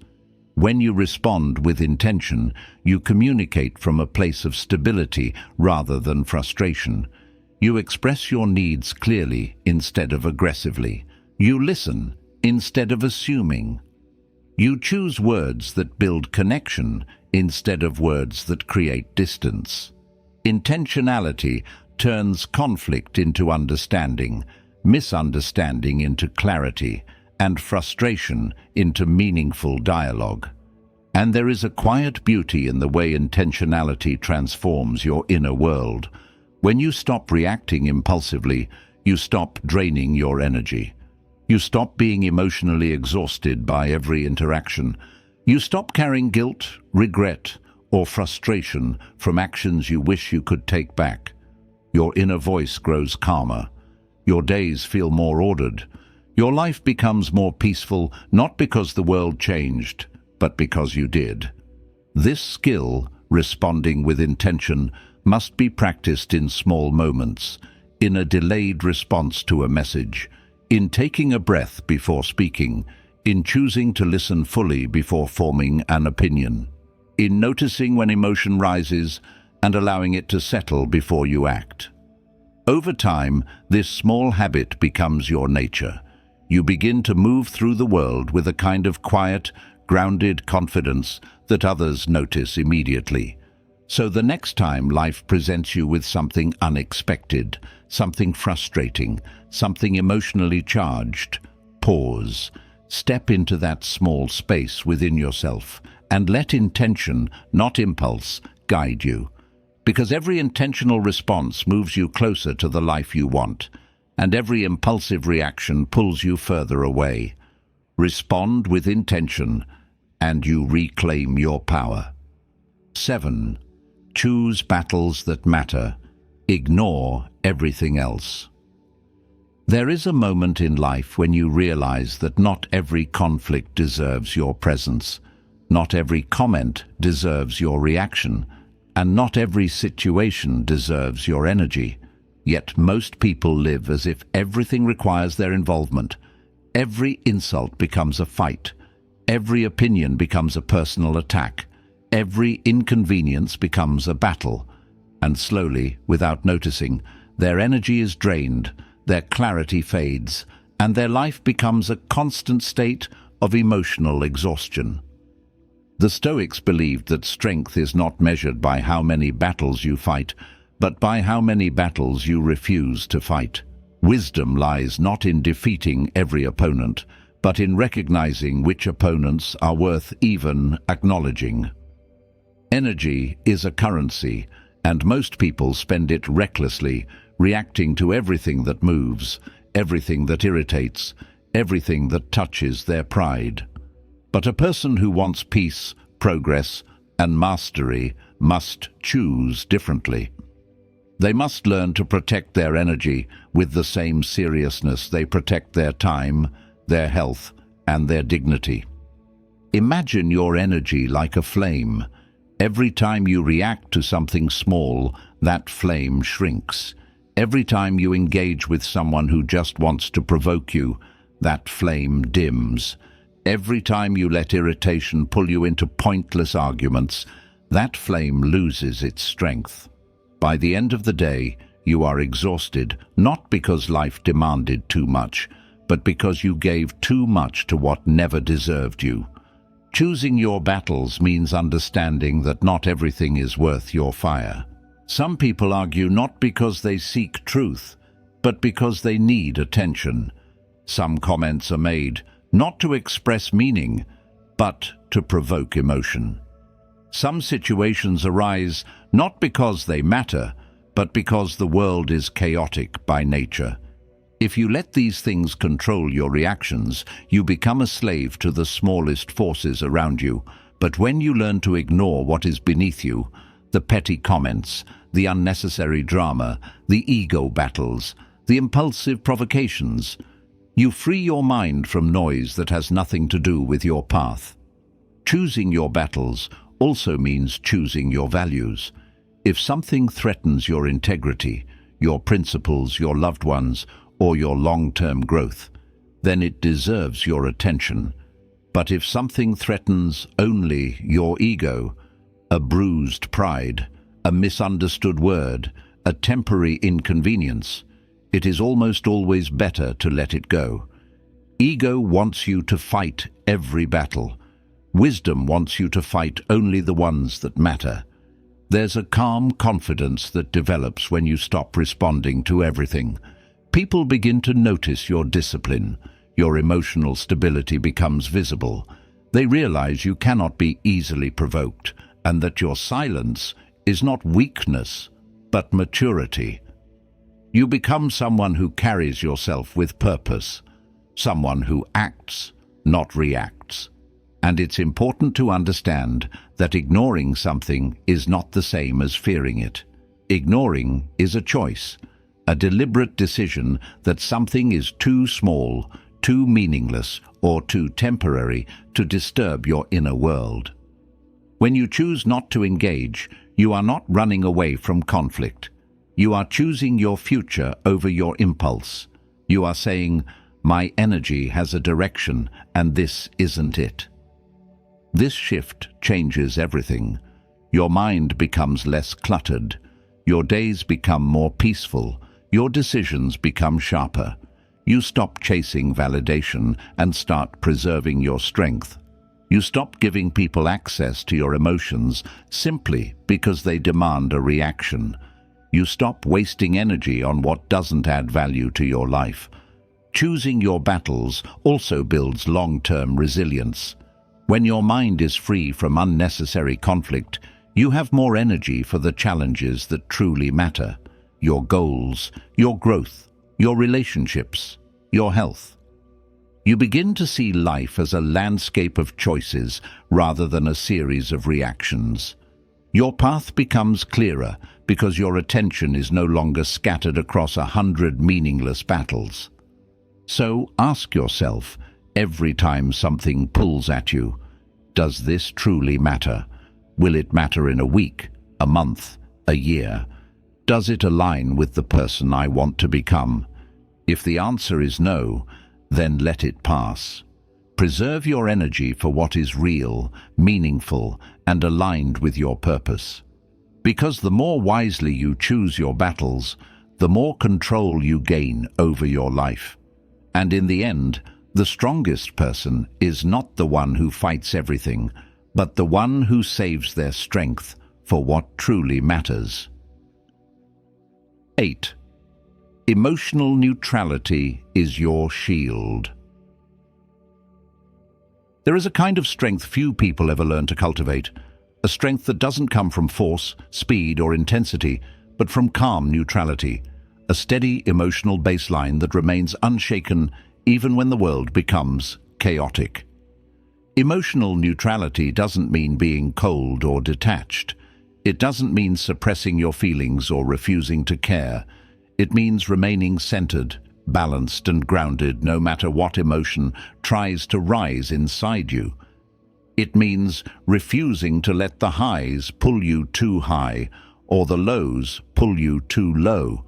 When you respond with intention, you communicate from a place of stability rather than frustration. You express your needs clearly instead of aggressively. You listen instead of assuming. You choose words that build connection instead of words that create distance. Intentionality turns conflict into understanding, misunderstanding into clarity, and frustration into meaningful dialogue. And there is a quiet beauty in the way intentionality transforms your inner world. When you stop reacting impulsively, you stop draining your energy. You stop being emotionally exhausted by every interaction. You stop carrying guilt, regret, or frustration from actions you wish you could take back. Your inner voice grows calmer. Your days feel more ordered. Your life becomes more peaceful, not because the world changed, but because you did. This skill, responding with intention, must be practiced in small moments, in a delayed response to a message, in taking a breath before speaking, in choosing to listen fully before forming an opinion, in noticing when emotion rises and allowing it to settle before you act. Over time, this small habit becomes your nature. You begin to move through the world with a kind of quiet, grounded confidence that others notice immediately. So the next time life presents you with something unexpected, something frustrating, something emotionally charged, pause. Step into that small space within yourself and let intention, not impulse, guide you. Because every intentional response moves you closer to the life you want, and every impulsive reaction pulls you further away. Respond with intention, and you reclaim your power. 7. Choose battles that matter. Ignore everything else. There is a moment in life when you realize that not every conflict deserves your presence, not every comment deserves your reaction, and not every situation deserves your energy. Yet most people live as if everything requires their involvement. Every insult becomes a fight. Every opinion becomes a personal attack. Every inconvenience becomes a battle. And slowly, without noticing, their energy is drained, their clarity fades, and their life becomes a constant state of emotional exhaustion. The Stoics believed that strength is not measured by how many battles you fight, but by how many battles you refuse to fight. Wisdom lies not in defeating every opponent, but in recognizing which opponents are worth even acknowledging. Energy is a currency, and most people spend it recklessly, reacting to everything that moves, everything that irritates, everything that touches their pride. But a person who wants peace, progress, and mastery must choose differently. They must learn to protect their energy with the same seriousness they protect their time, their health, and their dignity. Imagine your energy like a flame. Every time you react to something small, that flame shrinks. Every time you engage with someone who just wants to provoke you, that flame dims. Every time you let irritation pull you into pointless arguments, that flame loses its strength. By the end of the day, you are exhausted, not because life demanded too much, but because you gave too much to what never deserved you. Choosing your battles means understanding that not everything is worth your fire. Some people argue not because they seek truth, but because they need attention. Some comments are made not to express meaning, but to provoke emotion. Some situations arise not because they matter, but because the world is chaotic by nature. If you let these things control your reactions, you become a slave to the smallest forces around you. But when you learn to ignore what is beneath you, the petty comments, the unnecessary drama, the ego battles, the impulsive provocations, you free your mind from noise that has nothing to do with your path. Choosing your battles also means choosing your values. If something threatens your integrity, your principles, your loved ones, or your long-term growth, then it deserves your attention. But if something threatens only your ego, a bruised pride, a misunderstood word, a temporary inconvenience, it is almost always better to let it go. Ego wants you to fight every battle. Wisdom wants you to fight only the ones that matter. There's a calm confidence that develops when you stop responding to everything. People begin to notice your discipline. Your emotional stability becomes visible. They realize you cannot be easily provoked, and that your silence is not weakness, but maturity. You become someone who carries yourself with purpose, someone who acts, not reacts. And it's important to understand that ignoring something is not the same as fearing it. Ignoring is a choice, a deliberate decision that something is too small, too meaningless, or too temporary to disturb your inner world. When you choose not to engage, you are not running away from conflict. You are choosing your future over your impulse. You are saying, "My energy has a direction, and this isn't it." This shift changes everything. Your mind becomes less cluttered. Your days become more peaceful. Your decisions become sharper. You stop chasing validation and start preserving your strength. You stop giving people access to your emotions simply because they demand a reaction. You stop wasting energy on what doesn't add value to your life. Choosing your battles also builds long-term resilience. When your mind is free from unnecessary conflict, You have more energy for the challenges that truly matter: your goals, your growth, your relationships, your health. You begin to see life as a landscape of choices rather than a series of reactions. Your path becomes clearer because your attention is no longer scattered across 100 meaningless battles. So ask yourself, every time something pulls at you, does this truly matter? Will it matter in a week, a month, a year? Does it align with the person I want to become? If the answer is no, then let it pass. Preserve your energy for what is real, meaningful, and aligned with your purpose. Because the more wisely you choose your battles, the more control you gain over your life. And in the end, the strongest person is not the one who fights everything, but the one who saves their strength for what truly matters. 8. Emotional neutrality is your shield. There is a kind of strength few people ever learn to cultivate, a strength that doesn't come from force, speed, or intensity, but from calm neutrality, a steady emotional baseline that remains unshaken even when the world becomes chaotic. Emotional neutrality doesn't mean being cold or detached. It doesn't mean suppressing your feelings or refusing to care. It means remaining centered, balanced, and grounded no matter what emotion tries to rise inside you. It means refusing to let the highs pull you too high or the lows pull you too low.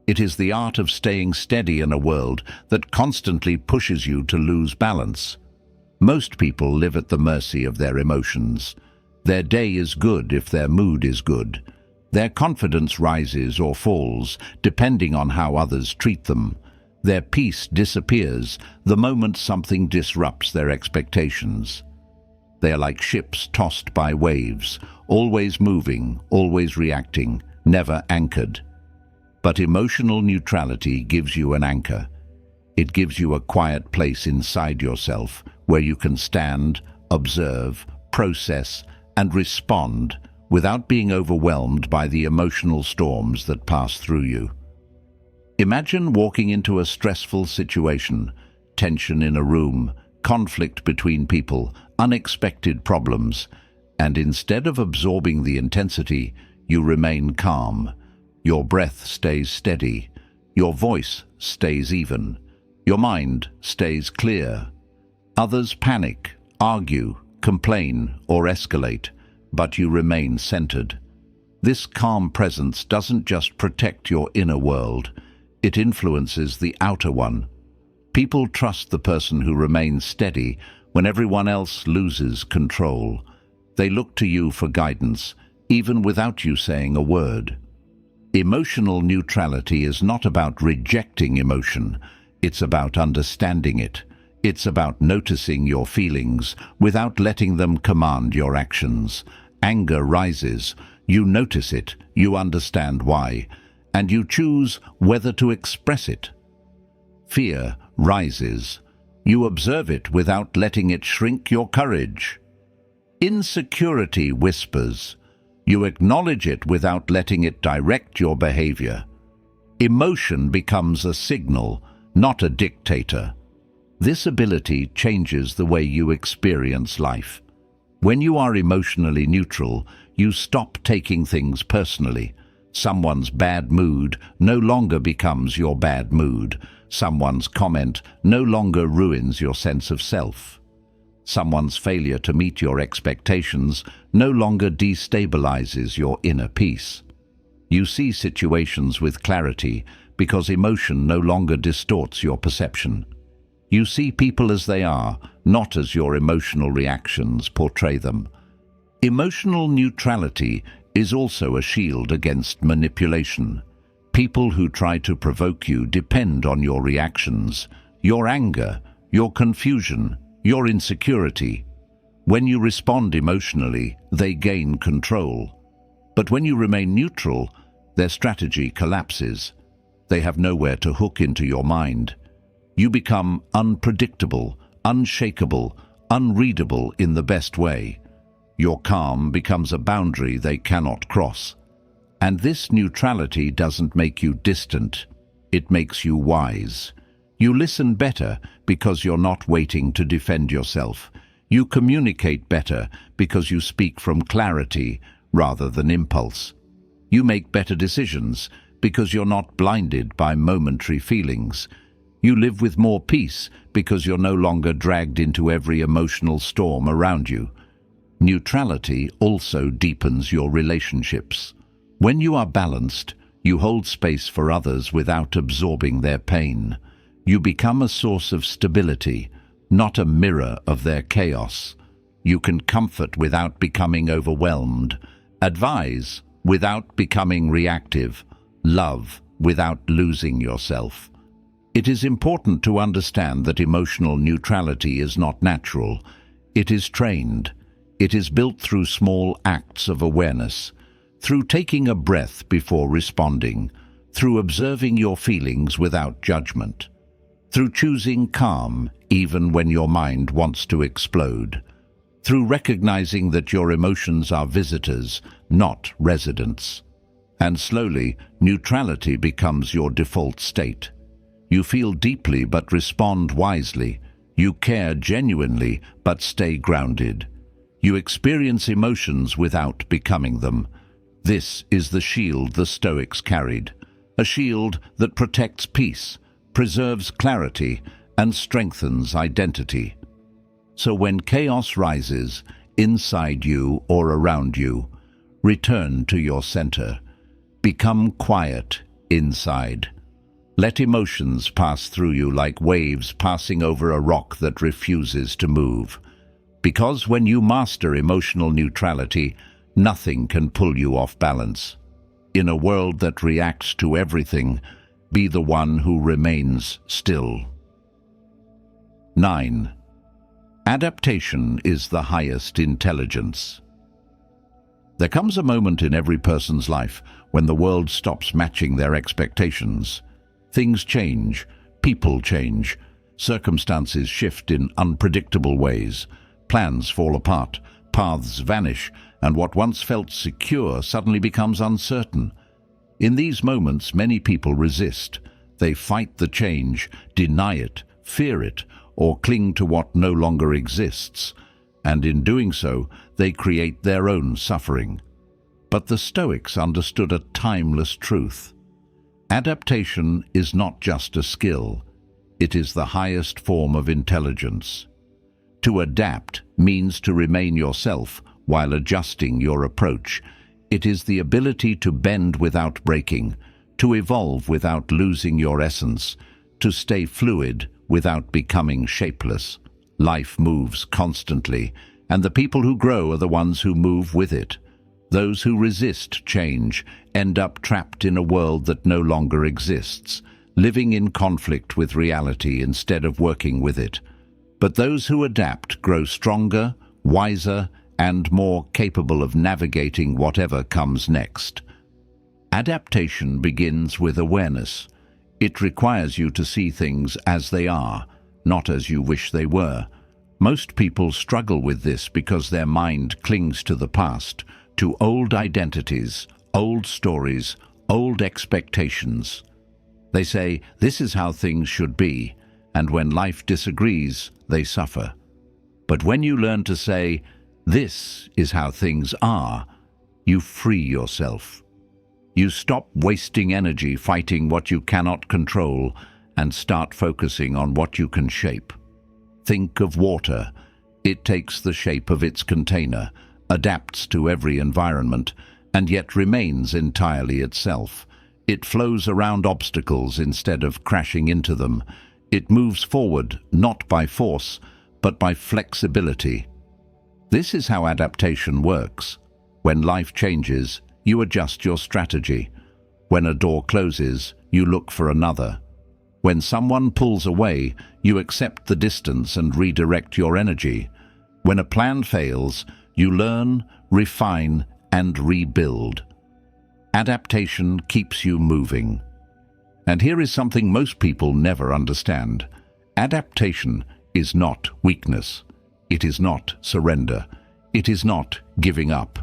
It is the art of staying steady in a world that constantly pushes you to lose balance. Most people live at the mercy of their emotions. Their day is good if their mood is good. Their confidence rises or falls depending on how others treat them. Their peace disappears the moment something disrupts their expectations. They are like ships tossed by waves, always moving, always reacting, never anchored. But emotional neutrality gives you an anchor. It gives you a quiet place inside yourself where you can stand, observe, process, and respond without being overwhelmed by the emotional storms that pass through you. Imagine walking into a stressful situation, tension in a room, conflict between people, unexpected problems, and instead of absorbing the intensity, you remain calm. Your breath stays steady, your voice stays even, your mind stays clear. Others panic, argue, complain, or escalate, but you remain centered. This calm presence doesn't just protect your inner world, it influences the outer one. People trust the person who remains steady when everyone else loses control. They look to you for guidance, even without you saying a word. Emotional neutrality is not about rejecting emotion, it's about understanding it. It's about noticing your feelings without letting them command your actions. Anger rises, you notice it, you understand why, and you choose whether to express it. Fear rises, you observe it without letting it shrink your courage. Insecurity whispers, you acknowledge it without letting it direct your behavior. Emotion becomes a signal, not a dictator. This ability changes the way you experience life. When you are emotionally neutral, you stop taking things personally. Someone's bad mood no longer becomes your bad mood. Someone's comment no longer ruins your sense of self. Someone's failure to meet your expectations no longer destabilizes your inner peace. You see situations with clarity because emotion no longer distorts your perception. You see people as they are, not as your emotional reactions portray them. Emotional neutrality is also a shield against manipulation. People who try to provoke you depend on your reactions, your anger, your confusion, your insecurity. When you respond emotionally, they gain control. But when you remain neutral, their strategy collapses. They have nowhere to hook into your mind. You become unpredictable, unshakable, unreadable in the best way. Your calm becomes a boundary they cannot cross. And this neutrality doesn't make you distant, it makes you wise. You listen better because you're not waiting to defend yourself. You communicate better because you speak from clarity rather than impulse. You make better decisions because you're not blinded by momentary feelings. You live with more peace because you're no longer dragged into every emotional storm around you. Neutrality also deepens your relationships. When you are balanced, you hold space for others without absorbing their pain. You become a source of stability, not a mirror of their chaos. You can comfort without becoming overwhelmed, advise without becoming reactive, love without losing yourself. It is important to understand that emotional neutrality is not natural. It is trained. It is built through small acts of awareness, through taking a breath before responding, through observing your feelings without judgment, through choosing calm even when your mind wants to explode, through recognizing that your emotions are visitors, not residents. And slowly, neutrality becomes your default state. You feel deeply but respond wisely. You care genuinely but stay grounded. You experience emotions without becoming them. This is the shield the Stoics carried, a shield that protects peace, preserves clarity, and strengthens identity. So when chaos rises, inside you or around you, return to your center. Become quiet inside. Let emotions pass through you like waves passing over a rock that refuses to move. Because when you master emotional neutrality, nothing can pull you off balance. In a world that reacts to everything, be the one who remains still. 9. Adaptation is the highest intelligence. There comes a moment in every person's life when the world stops matching their expectations. Things change, people change, circumstances shift in unpredictable ways, plans fall apart, paths vanish, and what once felt secure suddenly becomes uncertain. In these moments, many people resist. They fight the change, deny it, fear it, or cling to what no longer exists, and in doing so, they create their own suffering. But the Stoics understood a timeless truth. Adaptation is not just a skill, it is the highest form of intelligence. To adapt means to remain yourself while adjusting your approach. It is the ability to bend without breaking, to evolve without losing your essence, to stay fluid without becoming shapeless. Life moves constantly, and the people who grow are the ones who move with it. Those who resist change end up trapped in a world that no longer exists, living in conflict with reality instead of working with it. But those who adapt grow stronger, wiser, and more capable of navigating whatever comes next. Adaptation begins with awareness. It requires you to see things as they are, not as you wish they were. Most people struggle with this because their mind clings to the past, to old identities, old stories, old expectations. They say, "This is how things should be," and when life disagrees, they suffer. But when you learn to say, "This is how things are," you free yourself. You stop wasting energy fighting what you cannot control and start focusing on what you can shape. Think of water. It takes the shape of its container, adapts to every environment, and yet remains entirely itself. It flows around obstacles instead of crashing into them. It moves forward, not by force, but by flexibility. This is how adaptation works. When life changes, you adjust your strategy. When a door closes, you look for another. When someone pulls away, you accept the distance and redirect your energy. When a plan fails, you learn, refine, and rebuild. Adaptation keeps you moving. And here is something most people never understand. Adaptation is not weakness. It is not surrender. It is not giving up.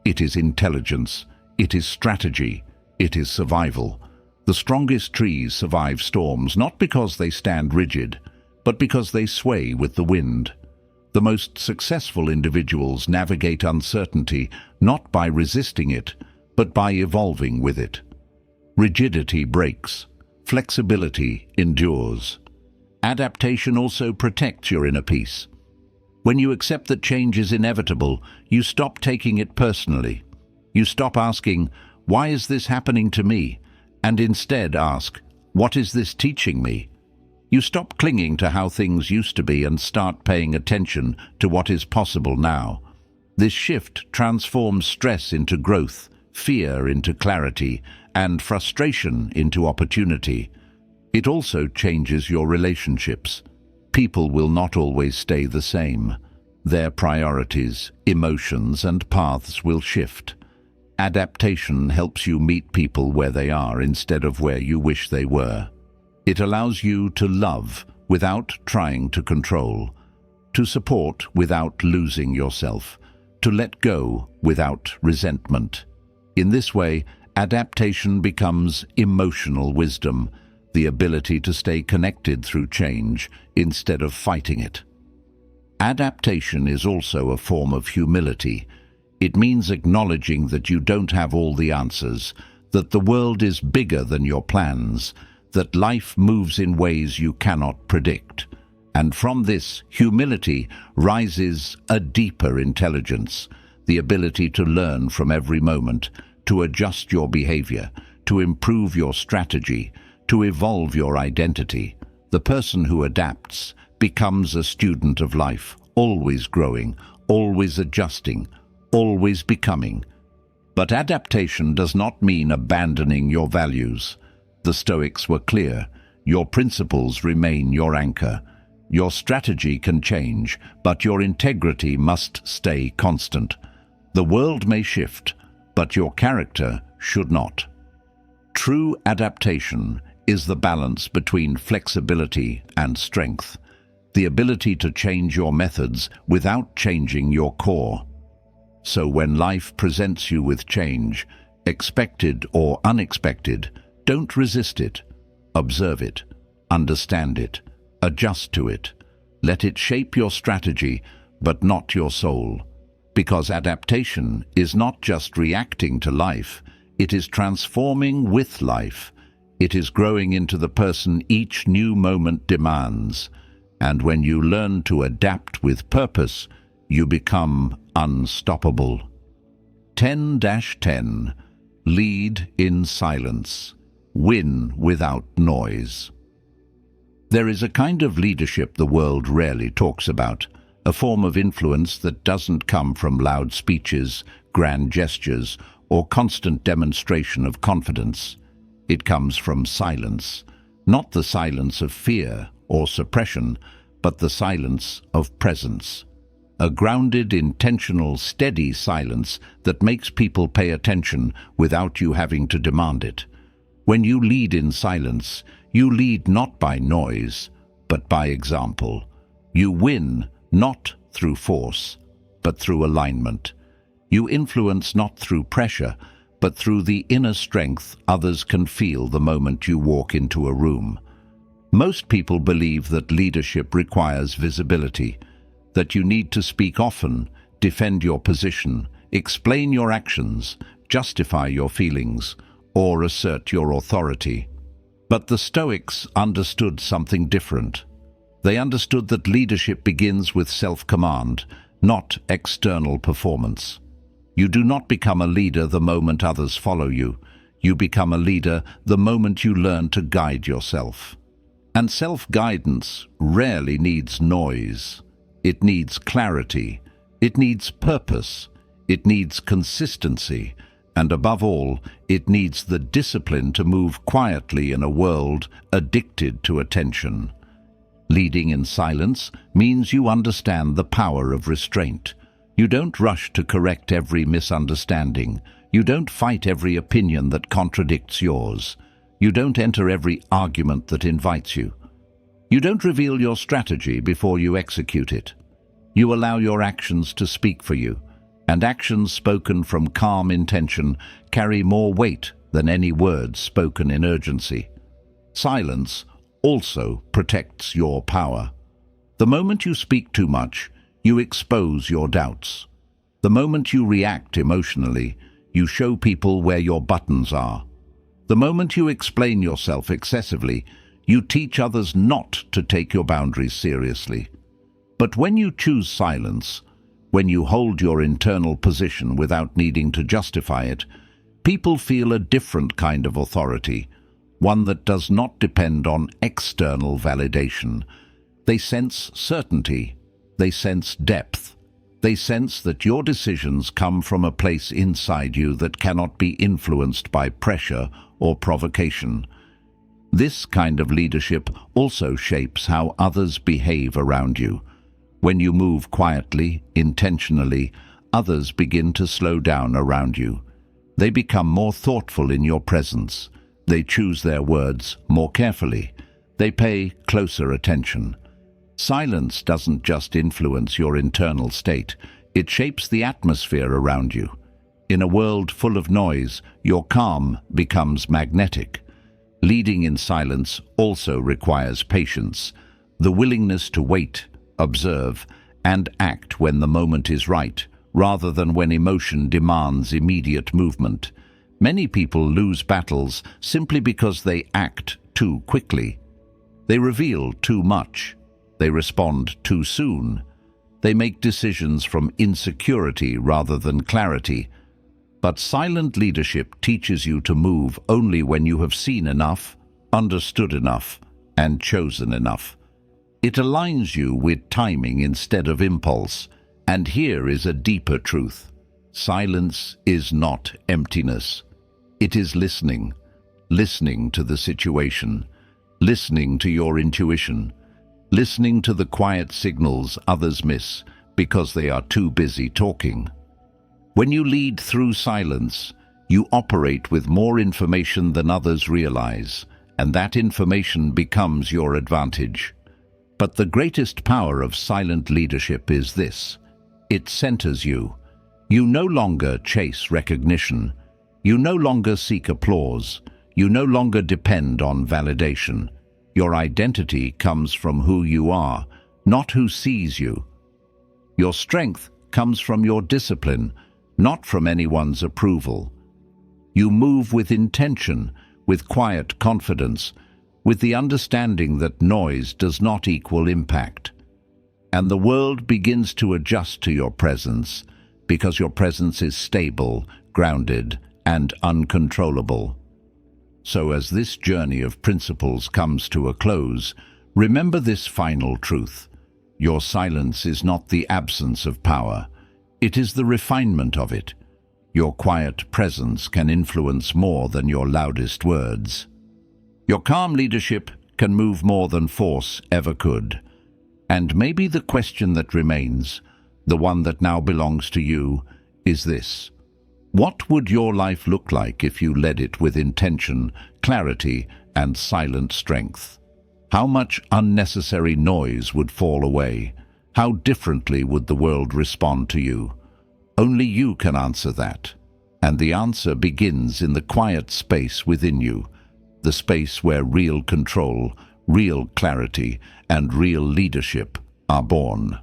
It is intelligence. It is strategy. It is survival. The strongest trees survive storms not because they stand rigid, but because they sway with the wind. The most successful individuals navigate uncertainty not by resisting it, but by evolving with it. Rigidity breaks. Flexibility endures. Adaptation also protects your inner peace. When you accept that change is inevitable, you stop taking it personally. You stop asking, "Why is this happening to me?" and instead ask, "What is this teaching me?" You stop clinging to how things used to be and start paying attention to what is possible now. This shift transforms stress into growth, fear into clarity, and frustration into opportunity. It also changes your relationships. People will not always stay the same. Their priorities, emotions, and paths will shift. Adaptation helps you meet people where they are instead of where you wish they were. It allows you to love without trying to control, to support without losing yourself, to let go without resentment. In this way, adaptation becomes emotional wisdom, the ability to stay connected through change instead of fighting it. Adaptation is also a form of humility. It means acknowledging that you don't have all the answers, that the world is bigger than your plans, that life moves in ways you cannot predict. And from this humility rises a deeper intelligence, the ability to learn from every moment, to adjust your behavior, to improve your strategy, to evolve your identity. The person who adapts becomes a student of life, always growing, always adjusting, always becoming. But adaptation does not mean abandoning your values. The Stoics were clear. Your principles remain your anchor. Your strategy can change, but your integrity must stay constant. The world may shift, but your character should not. True adaptation is the balance between flexibility and strength, the ability to change your methods without changing your core. So when life presents you with change, expected or unexpected, don't resist it. Observe it, understand it, adjust to it. Let it shape your strategy, but not your soul. Because adaptation is not just reacting to life, it is transforming with life. It is growing into the person each new moment demands. And when you learn to adapt with purpose, you become unstoppable. 10-10. Lead in silence. Win without noise. There is a kind of leadership the world rarely talks about, a form of influence that doesn't come from loud speeches, grand gestures, or constant demonstration of confidence. It comes from silence, not the silence of fear or suppression, but the silence of presence. A grounded, intentional, steady silence that makes people pay attention without you having to demand it. When you lead in silence, you lead not by noise, but by example. You win not through force, but through alignment. You influence not through pressure, but through the inner strength others can feel the moment you walk into a room. Most people believe that leadership requires visibility, that you need to speak often, defend your position, explain your actions, justify your feelings, or assert your authority. But the Stoics understood something different. They understood that leadership begins with self-command, not external performance. You do not become a leader the moment others follow you. You become a leader the moment you learn to guide yourself. And self-guidance rarely needs noise. It needs clarity. It needs purpose. It needs consistency. And above all, it needs the discipline to move quietly in a world addicted to attention. Leading in silence means you understand the power of restraint. You don't rush to correct every misunderstanding. You don't fight every opinion that contradicts yours. You don't enter every argument that invites you. You don't reveal your strategy before you execute it. You allow your actions to speak for you, and actions spoken from calm intention carry more weight than any words spoken in urgency. Silence also protects your power. The moment you speak too much, you expose your doubts. The moment you react emotionally, you show people where your buttons are. The moment you explain yourself excessively, you teach others not to take your boundaries seriously. But when you choose silence, when you hold your internal position without needing to justify it, people feel a different kind of authority, one that does not depend on external validation. They sense certainty, they sense depth, they sense that your decisions come from a place inside you that cannot be influenced by pressure or provocation. This kind of leadership also shapes how others behave around you. When you move quietly, intentionally, others begin to slow down around you. They become more thoughtful in your presence. They choose their words more carefully. They pay closer attention. Silence doesn't just influence your internal state, it shapes the atmosphere around you. In a world full of noise, your calm becomes magnetic. Leading in silence also requires patience, the willingness to wait, observe, and act when the moment is right, rather than when emotion demands immediate movement. Many people lose battles simply because they act too quickly. They reveal too much. They respond too soon. They make decisions from insecurity rather than clarity. But silent leadership teaches you to move only when you have seen enough, understood enough, and chosen enough. It aligns you with timing instead of impulse. And here is a deeper truth. Silence is not emptiness. It is listening. Listening to the situation. Listening to your intuition. Listening to the quiet signals others miss because they are too busy talking. When you lead through silence, you operate with more information than others realize, and that information becomes your advantage. But the greatest power of silent leadership is this. It centers you. You no longer chase recognition. You no longer seek applause. You no longer depend on validation. Your identity comes from who you are, not who sees you. Your strength comes from your discipline, not from anyone's approval. You move with intention, with quiet confidence, with the understanding that noise does not equal impact. And the world begins to adjust to your presence because your presence is stable, grounded, and uncontrollable. So as this journey of principles comes to a close, remember this final truth. Your silence is not the absence of power. It is the refinement of it. Your quiet presence can influence more than your loudest words. Your calm leadership can move more than force ever could. And maybe the question that remains, the one that now belongs to you, is this. What would your life look like if you led it with intention, clarity, and silent strength? How much unnecessary noise would fall away? How differently would the world respond to you? Only you can answer that. And the answer begins in the quiet space within you, the space where real control, real clarity, and real leadership are born.